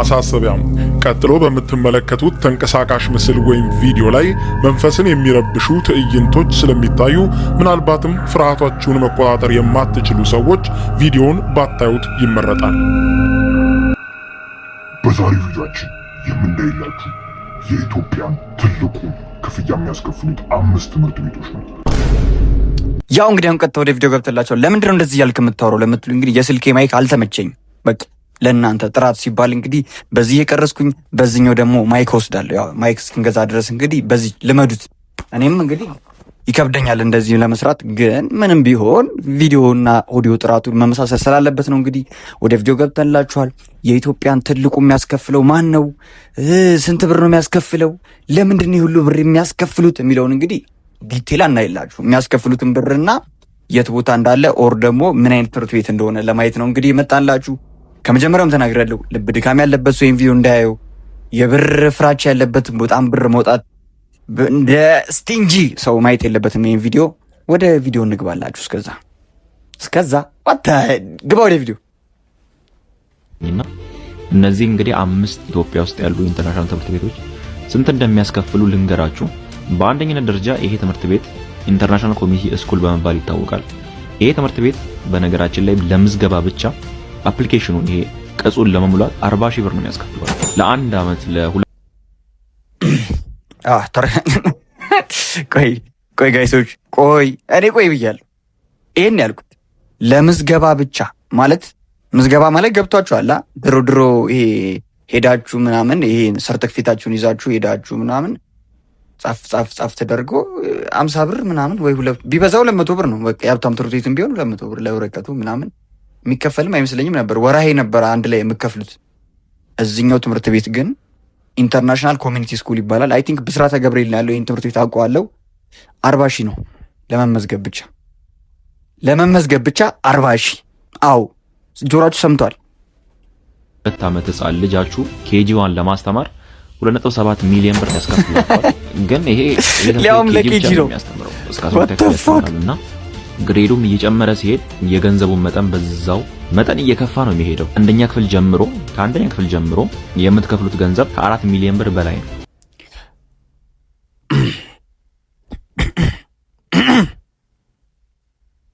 ማሳሰቢያ፣ ቀጥሎ በምትመለከቱት ተንቀሳቃሽ ምስል ወይም ቪዲዮ ላይ መንፈስን የሚረብሹ ትዕይንቶች ስለሚታዩ ምናልባትም ፍርሃታችሁን መቆጣጠር የማትችሉ ሰዎች ቪዲዮውን ባታዩት ይመረጣል። በዛሬው ቪዲዮአችን የምናይላችሁ የኢትዮጵያን ትልቁ ክፍያ የሚያስከፍሉት 5 ትምህርት ቤቶች ነው። ያው እንግዲህ አሁን ቀጥታ ወደ ቪዲዮ ገብተላችሁ። ለምንድን ነው እንደዚህ እያልክ የምታወራው ለምትሉ እንግዲህ የስልኬ ማይክ አልተመቸኝ። በቃ ለእናንተ ጥራት ሲባል እንግዲህ በዚህ የቀረስኩኝ በዚህኛው ደግሞ ማይክ ወስዳለሁ። ያው ማይክ እስክንገዛ ድረስ እንግዲህ በዚህ ልመዱት። እኔም እንግዲህ ይከብደኛል እንደዚህ ለመስራት፣ ግን ምንም ቢሆን ቪዲዮና ኦዲዮ ጥራቱ መመሳሰል ስላለበት ነው። እንግዲህ ወደ ቪዲዮ ገብተንላችኋል። የኢትዮጵያን ትልቁ የሚያስከፍለው ማን ነው? ስንት ብር ነው የሚያስከፍለው? ለምንድን ነው ሁሉ ብር የሚያስከፍሉት የሚለውን እንግዲህ ዲቴል አናይላችሁ። የሚያስከፍሉትን ብርና የት ቦታ እንዳለ ኦር ደግሞ ምን አይነት ትምህርት ቤት እንደሆነ ለማየት ነው እንግዲህ የመጣንላችሁ። ከመጀመሪያውም ተናግሬያለሁ፣ ልብ ድካም ያለበት ሰው ይህን ቪዲዮ እንዳያየው፣ የብር ፍራቻ ያለበት በጣም ብር መውጣት እንደ ስቲንጂ ሰው ማየት የለበትም ይህን ቪዲዮ። ወደ ቪዲዮ እንግባላችሁ። እስከዛ ግባ ወደ ቪዲዮ። እነዚህ እንግዲህ 5 ኢትዮጵያ ውስጥ ያሉ ኢንተርናሽናል ትምህርት ቤቶች ስንት እንደሚያስከፍሉ ልንገራችሁ። በአንደኝነት ደረጃ ይሄ ትምህርት ቤት ኢንተርናሽናል ኮሚኒቲ ስኩል በመባል ይታወቃል። ይሄ ትምህርት ቤት በነገራችን ላይ ለምዝገባ ብቻ አፕሊኬሽኑን ይሄ ቅጹን ለመሙላት 40 ሺህ ብር ነው የሚያስከፍለው ለአንድ አመት ቆይ ጋይሶች እኔ ብያለሁ። ይሄን ያልኩት ለምዝገባ ብቻ ማለት ምዝገባ ማለት ገብቷችኋል። ድሮ ይሄ ሄዳችሁ ምናምን ይሄ ሰርተፊኬታችሁን ይዛችሁ ሄዳችሁ ምናምን ጻፍ ተደርጎ 50 ብር ምናምን ወይ ቢበዛው 200 ብር ነው። በቃ የሀብታም ትምህርት ቤትም ቢሆን 200 ብር ለወረቀቱ ምናምን የሚከፈልም አይመስለኝም ነበር። ወራሄ ነበር አንድ ላይ የምከፍሉት። እዚህኛው ትምህርት ቤት ግን ኢንተርናሽናል ኮሚኒቲ ስኩል ይባላል። አይ ቲንክ ብስራተ ገብርኤል ነው ያለው። ይህን ትምህርት ቤት አውቀዋለሁ። 40 ሺህ ነው ለመመዝገብ ብቻ 40 ሺህ። አዎ ጆሮአችሁ ሰምቷል። 2 ዓመት ህጻን ልጃችሁ ኬጂ1 ለማስተማር 2.7 ሚሊዮን ብር ያስከፍላል። ግን ይሄ ሊያውም ለኬጂ ነው የሚያስተምረው እስከ 12 እና ግሬዱም እየጨመረ ሲሄድ የገንዘቡን መጠን በዛው መጠን እየከፋ ነው የሚሄደው። ከአንደኛ ክፍል ጀምሮ የምትከፍሉት ገንዘብ ከ4 ሚሊዮን ብር በላይ ነው።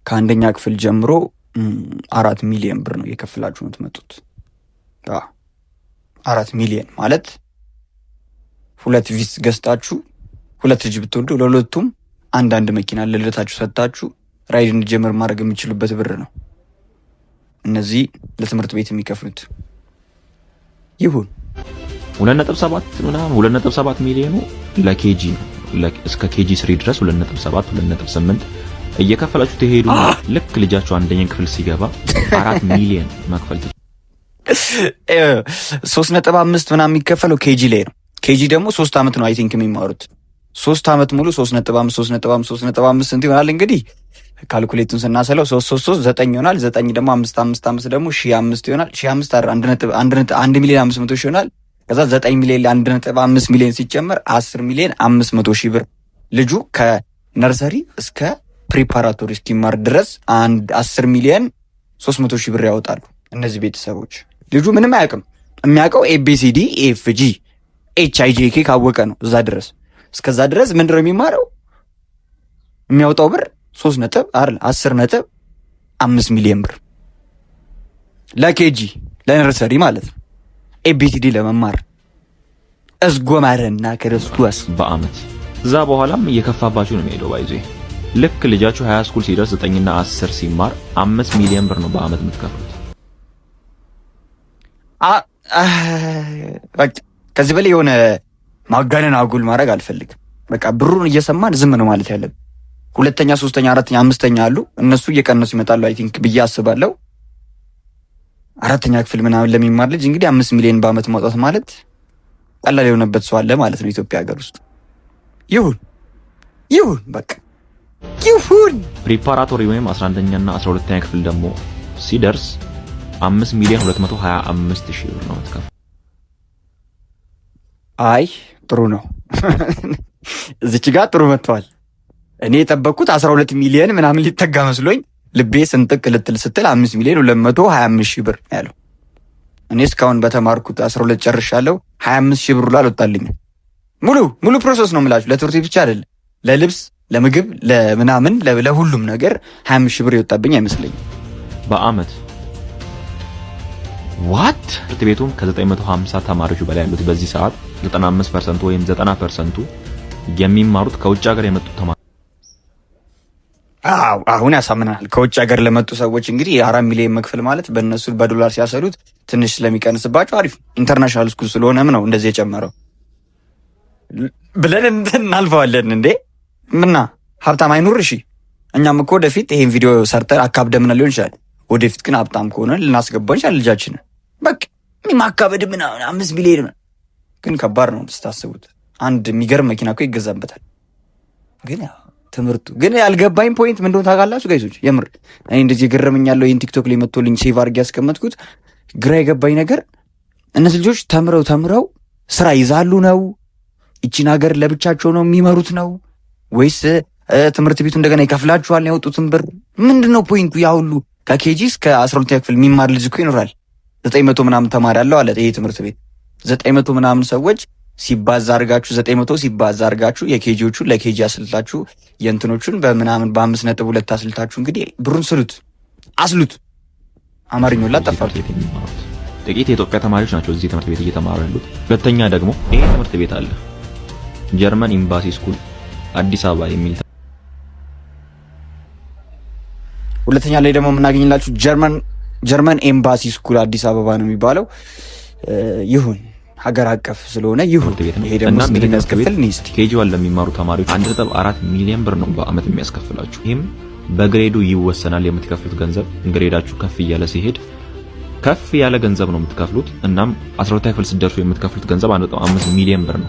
ከአንደኛ ክፍል ጀምሮ 4 ሚሊዮን ብር ነው እየከፍላችሁ ነው የምትመጡት። 4 ሚሊዮን ማለት 2 ቪስ ገዝታችሁ 2 ልጅ ብትወልዱ ለሁለቱም አንዳንድ መኪና ለልደታችሁ ሰጥታችሁ ራይድ እንዲጀምር ማድረግ የሚችሉበት ብር ነው። እነዚህ ለትምህርት ቤት የሚከፍሉት ይሁን 2.7 ሚሊዮኑ ለኬጂ ነው። እስከ ኬጂ 3 ድረስ 2.7 2.8 እየከፈላችሁ ትሄዱ። ልክ ልጃችሁ አንደኛ ክፍል ሲገባ 4 ሚሊዮን መክፈል 3.5 ምናምን የሚከፈለው ኬጂ ላይ ነው። ኬጂ ደግሞ 3 ዓመት ነው አይ ቲንክ የሚማሩት። 3 ዓመት ሙሉ 3.5 ስንት ይሆናል እንግዲህ ካልኩሌቱን ስናሰለው 3 ይሆናል። 9 ደግሞ 5 ደግሞ 1005 ይሆናል። 1005 1 ሚሊዮን 500 ሺህ ይሆናል። ከዛ 9 ሚሊዮን 1.5 ሚሊዮን ሲጨመር 10 ሚሊዮን 500 ሺህ ብር ልጁ ከነርሰሪ እስከ ፕሪፓራቶሪ እስኪማር ድረስ 10 ሚሊዮን 300 ሺህ ብር ያወጣሉ እነዚህ ቤተሰቦች። ልጁ ምንም አያውቅም። የሚያውቀው ኤቢሲዲ ኤፍጂ ኤችአይጄኬ ካወቀ ነው እዛ ድረስ። እስከዛ ድረስ ምንድነው የሚማረው? የሚያወጣው ብር 10.5 ሚሊዮን ብር ለኬጂ ለነርሰሪ ማለት ነው። ኤቢሲዲ ለመማር እስጎማረና ክርስቶስ በአመት እዛ በኋላም እየከፋባችሁ ነው የሚሄደው። ባይዞ ልክ ልጃችሁ 20 ስኩል ሲደርስ 9 እና 10 ሲማር 5 ሚሊዮን ብር ነው በአመት የምትከፍሉት። በቃ ከዚህ በላይ የሆነ ማጋነን አጉል ማድረግ አልፈልግም። በቃ ብሩን እየሰማን ዝም ነው ማለት ያለብን። 2ኛ 3ኛ 4ኛ 5ኛ አሉ፣ እነሱ እየቀነሱ ይመጣሉ አይ ቲንክ ብዬ አስባለሁ። 4ኛ ክፍል ምናምን ለሚማር ልጅ እንግዲህ 5 ሚሊዮን በአመት ማውጣት ማለት ቀላል የሆነበት ሰው አለ ማለት ነው ኢትዮጵያ ሀገር ውስጥ። ይሁን በቃ ይሁን። ፕሪፓራቶሪ ወይም 11ኛ እና 12ኛ ክፍል ደግሞ ሲደርስ 5 ሚሊዮን 225 ሺህ ብር ነው የምትከፍሉት። አይ ጥሩ ነው። እዚች ጋር ጥሩ መጥቷል። እኔ የጠበቅኩት 12 ሚሊዮን ምናምን ሊጠጋ መስሎኝ ልቤ ስንጥቅ ልትል ስትል 5 ሚሊዮን 225 ሺህ ብር ያለው እኔ እስካሁን በተማርኩት 12 ጨርሻለሁ። 25 ሺህ ብር አልወጣልኝ። ሙሉ ፕሮሰስ ነው የምላችሁ። ለትምህርት ቤት ብቻ አይደለም፣ ለልብስ፣ ለምግብ፣ ለምናምን ለሁሉም ነገር 25 ሺህ ብር የወጣብኝ አይመስለኝም በአመት። ዋት ትምህርት ቤቱም ከ950 ተማሪዎች በላይ ያሉት በዚህ ሰዓት 95% ወይም 90% የሚማሩት ከውጭ ሀገር የመጡ ተማሪዎች። አሁን ያሳምናል። ከውጭ ሀገር ለመጡ ሰዎች እንግዲህ 4 ሚሊዮን መክፈል ማለት በእነሱ በዶላር ሲያሰሉት ትንሽ ስለሚቀንስባቸው አሪፍ ኢንተርናሽናል ስኩል ስለሆነም ነው እንደዚህ የጨመረው ብለን እናልፈዋለን። እንዴ ምና ሀብታም አይኑር? እሺ እኛም እኮ ወደፊት ይሄን ቪዲዮ ሰርተን አካብደምና ሊሆን ይችላል። ወደፊት ግን ሀብታም ከሆነ ልናስገባው እንችላለን ልጃችንን። በቃ ማካበድ ምናምን 5 ሚሊዮን ግን ከባድ ነው ስታስቡት። አንድ የሚገርም መኪና እኮ ይገዛበታል። ግን ትምህርቱ ግን ያልገባኝ ፖይንት ምን እንደሆነ ታውቃላችሁ ጋይሶች? የምር እኔ እንደዚህ የገረመኛለሁ። ይህን ቲክቶክ ላይ መጥቶልኝ ሴቭ አድርጌ ያስቀመጥኩት ግራ የገባኝ ነገር እነዚህ ልጆች ተምረው ስራ ይዛሉ ነው? ይቺን ሀገር ለብቻቸው ነው የሚመሩት ነው ወይስ ትምህርት ቤቱ እንደገና ይከፍላችኋል ያወጡትን ብር? ምንድነው ፖይንቱ? ያ ሁሉ ከኬጂ እስከ 12ኛ ክፍል የሚማር ልጅ እኮ ይኖራል። 900 ምናምን ተማሪ አለው አለ ይሄ ትምህርት ቤት። 900 ምናምን ሰዎች ሲባዛ አድርጋችሁ 900 ሲባዛ አድርጋችሁ የኬጂዎቹን ለኬጂ አስልታችሁ የእንትኖቹን በምናምን በ5.2 አስልታችሁ እንግዲህ ብሩን አስሉት። አማርኛው ላጠፋት። ጥቂት የኢትዮጵያ ተማሪዎች ናቸው እዚህ ትምህርት ቤት እየተማሩ ያሉት። ሁለተኛ ደግሞ ይሄ ትምህርት ቤት አለ ጀርመን ኤምባሲ ስኩል አዲስ አበባ የሚል። ሁለተኛ ላይ ደግሞ የምናገኝላችሁ ጀርመን ኤምባሲ ስኩል አዲስ አበባ ነው የሚባለው። ይሁን ሀገር አቀፍ ስለሆነ ይሁን። ይሄ ደግሞ የሚያስከፍል ኒስት ኬጂዋን ለሚማሩ ተማሪዎች 1.4 ሚሊዮን ብር ነው በአመት የሚያስከፍላችሁ። ይህም በግሬዱ ይወሰናል የምትከፍሉት ገንዘብ። ግሬዳችሁ ከፍ እያለ ሲሄድ ከፍ ያለ ገንዘብ ነው የምትከፍሉት። እናም 12ኛ ክፍል ስትደርሱ የምትከፍሉት ገንዘብ 1.5 ሚሊዮን ብር ነው።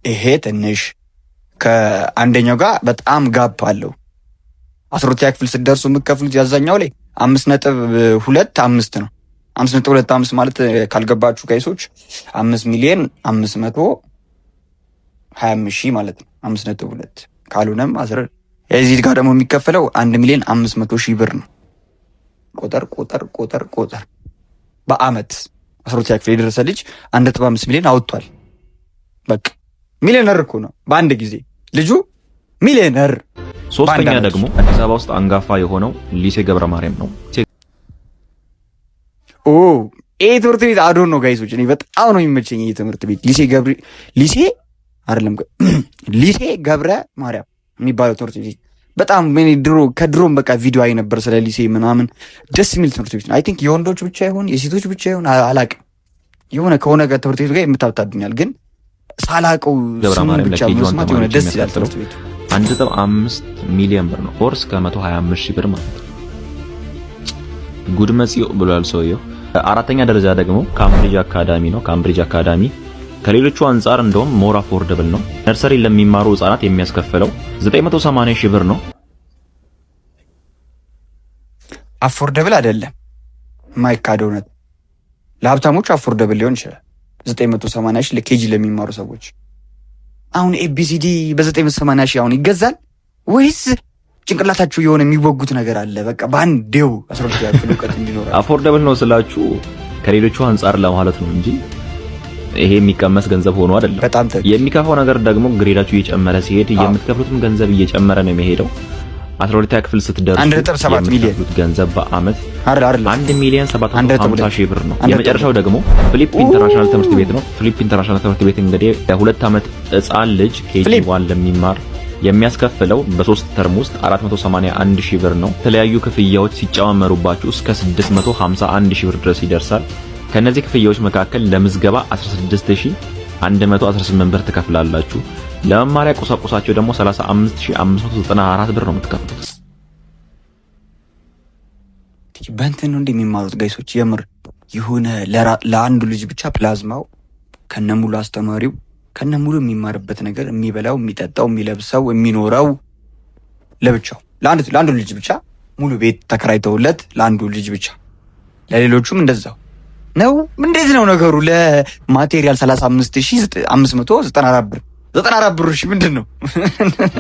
ይሄ ትንሽ ከአንደኛው ጋር በጣም ጋፕ አለው። 12ኛ ክፍል ስትደርሱ የምትከፍሉት ያዛኛው ላይ 5.25 ነው። 5.25 ማለት ካልገባችሁ ጋይሶች 5 ሚሊዮን 525 ሺህ ማለት ነው። 5.2 ካልሆነም 10 የዚህ ጋር ደግሞ የሚከፈለው 1 ሚሊዮን 500 ሺህ ብር ነው። ቆጠር በአመት 12ኛ ክፍል የደረሰ ልጅ 1.5 ሚሊዮን አውጥቷል። በቃ ሚሊዮነር እኮ ነው በአንድ ጊዜ ልጁ ሚሊዮነር። ሶስተኛ ደግሞ አዲስ አበባ ውስጥ አንጋፋ የሆነው ሊሴ ገብረ ማርያም ነው። ይሄ ትምህርት ቤት አዶን ነው ጋይሶች። እኔ በጣም ነው የሚመቸኝ ይሄ ትምህርት ቤት ሊሴ ገብረ ማርያም የሚባለው ትምህርት ቤት በጣም ከድሮም በቃ ቪዲዮ አይ ነበር ስለ ሊሴ ምናምን። ደስ የሚል ትምህርት ቤት ነው። አይ ቲንክ የወንዶች ብቻ ይሆን የሴቶች ብቻ ይሆን አላቅም። ከሆነ ትምህርት ቤቱ ጋር የምታብታብኛል ግን ሳላቀው ስሙን ብቻ መስማት የሆነ ደስ ይላል ትምህርት ቤቱ። 1.5 ሚሊዮን ብር ነው ኮርስ ከ125 ሺህ ብር ማለት ነው። ጉድ መጽዮ ብሏል ሰውየው። አራተኛ ደረጃ ደግሞ ካምብሪጅ አካዳሚ ነው። ካምብሪጅ አካዳሚ ከሌሎቹ አንጻር እንደውም ሞር አፎርደብል ነው። ነርሰሪ ለሚማሩ ህጻናት የሚያስከፍለው 980 ሺህ ብር ነው። አፎርደብል አይደለም ማይካድ እውነት። ለሀብታሞች አፎርደብል ሊሆን ይችላል 980 ሺህ ለኬጂ ለሚማሩ ሰዎች። አሁን ኤቢሲዲ በ980 ሺህ አሁን ይገዛል ወይስ ጭንቅላታችሁ የሆነ የሚወጉት ነገር አለ? በቃ ባንዴው 12 ያክል እውቀት እንዲኖር አፎርደብል ነው ስላችሁ ከሌሎቹ አንጻር ለማለት ነው እንጂ ይሄ የሚቀመስ ገንዘብ ሆኖ አይደለም። በጣም የሚከፋው ነገር ደግሞ ግሬዳችሁ እየጨመረ ሲሄድ የምትከፍሉትም ገንዘብ እየጨመረ ነው የሚሄደው። 12ኛ ክፍል ስትደርሱ 1.7 ሚሊዮን ገንዘብ በአመት 1 ሚሊዮን 750 ሺህ ብር ነው። የመጨረሻው ደግሞ ፊሊፕ ኢንተርናሽናል ትምህርት ቤት ነው። ፊሊፕ ኢንተርናሽናል ትምህርት ቤት እንግዲህ የ2 አመት ህጻን ልጅ ኬጂ 1 ለሚማር የሚያስከፍለው በ3 ተርም ውስጥ 481 ሺህ ብር ነው። የተለያዩ ክፍያዎች ሲጨማመሩባችሁ እስከ 651 ሺህ ብር ድረስ ይደርሳል። ከነዚህ ክፍያዎች መካከል ለምዝገባ 16118 ብር ትከፍላላችሁ። ለመማሪያ ቁሳቁሳቸው ደግሞ 35594 ብር ነው የምትከፍሉት። በእንትን ነው እንደሚማሩት ጋይሶች። የምር የሆነ ለአንዱ ልጅ ብቻ ፕላዝማው ከነሙሉ አስተማሪው ከነሙሉ የሚማርበት ነገር የሚበላው፣ የሚጠጣው፣ የሚለብሰው፣ የሚኖረው ለብቻው ለአንዱ ልጅ ብቻ ሙሉ ቤት ተከራይተውለት ለአንዱ ልጅ ብቻ። ለሌሎቹም እንደዛው ነው። እንዴት ነው ነገሩ? ለማቴሪያል 35594 ብር 94 ብር። እሺ ምንድን ነው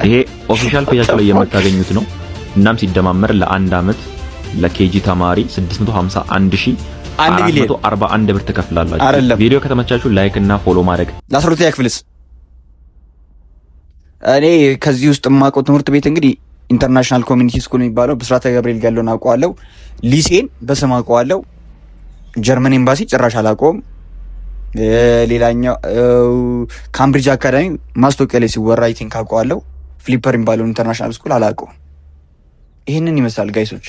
ይሄ? ኦፊሻል ፔጃቸው ላይ የምታገኙት ነው። እናም ሲደማመር ለአንድ አመት ለኬጂ ተማሪ 651141 ብር ትከፍላላችሁ። ቪዲዮ ከተመቻችሁ ላይክ እና ፎሎ ማድረግ። ለ12ኛ ክፍልስ እኔ ከዚህ ውስጥ የማውቀው ትምህርት ቤት እንግዲህ ኢንተርናሽናል ኮሚኒቲ ስኩል የሚባለው ብስራተ ገብርኤል ያለውን አውቀዋለሁ። ሊሴን በስም አውቀዋለሁ። ጀርመን ኤምባሲ ጭራሽ አላውቀውም። ሌላኛው ካምብሪጅ አካዳሚ ማስታወቂያ ላይ ሲወራ አይ ቲንክ አውቀዋለሁ። ፍሊፐር የሚባለው ኢንተርናሽናል ስኩል አላውቀውም። ይህንን ይመስላል ጋይሶች።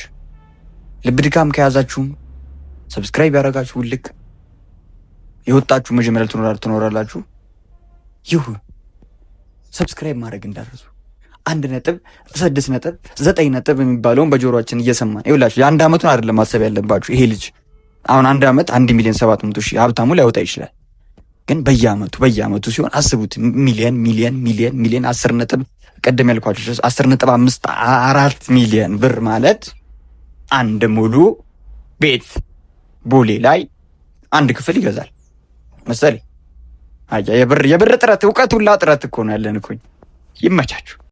ልብ ድካም ከያዛችሁም ሰብስክራይብ ያደረጋችሁ ልክ የወጣችሁ መጀመሪያ ትኖራላችሁ። ይሁን ሰብስክራይብ ማድረግ እንዳትረሱ። 1.6 ነጥብ የሚባለውን በጆሮአችን እየሰማን ይኸውላችሁ። የአንድ አመቱን አይደለም ማሰብ ያለባችሁ። ይሄ ልጅ አሁን አንድ አመት 1,700,000 ሀብታሙ ሊያወጣ ይችላል። ግን በየአመቱ ሲሆን አስቡት። ሚሊየን 10 ነጥብ ቀደም ያልኳችሁ 10.54 ሚሊዮን ብር ማለት አንድ ሙሉ ቤት ቦሌ ላይ አንድ ክፍል ይገዛል መሰለኝ። የብር ጥረት እውቀት ሁላ ጥረት እኮ ነው ያለን እኮ። ይመቻችሁ።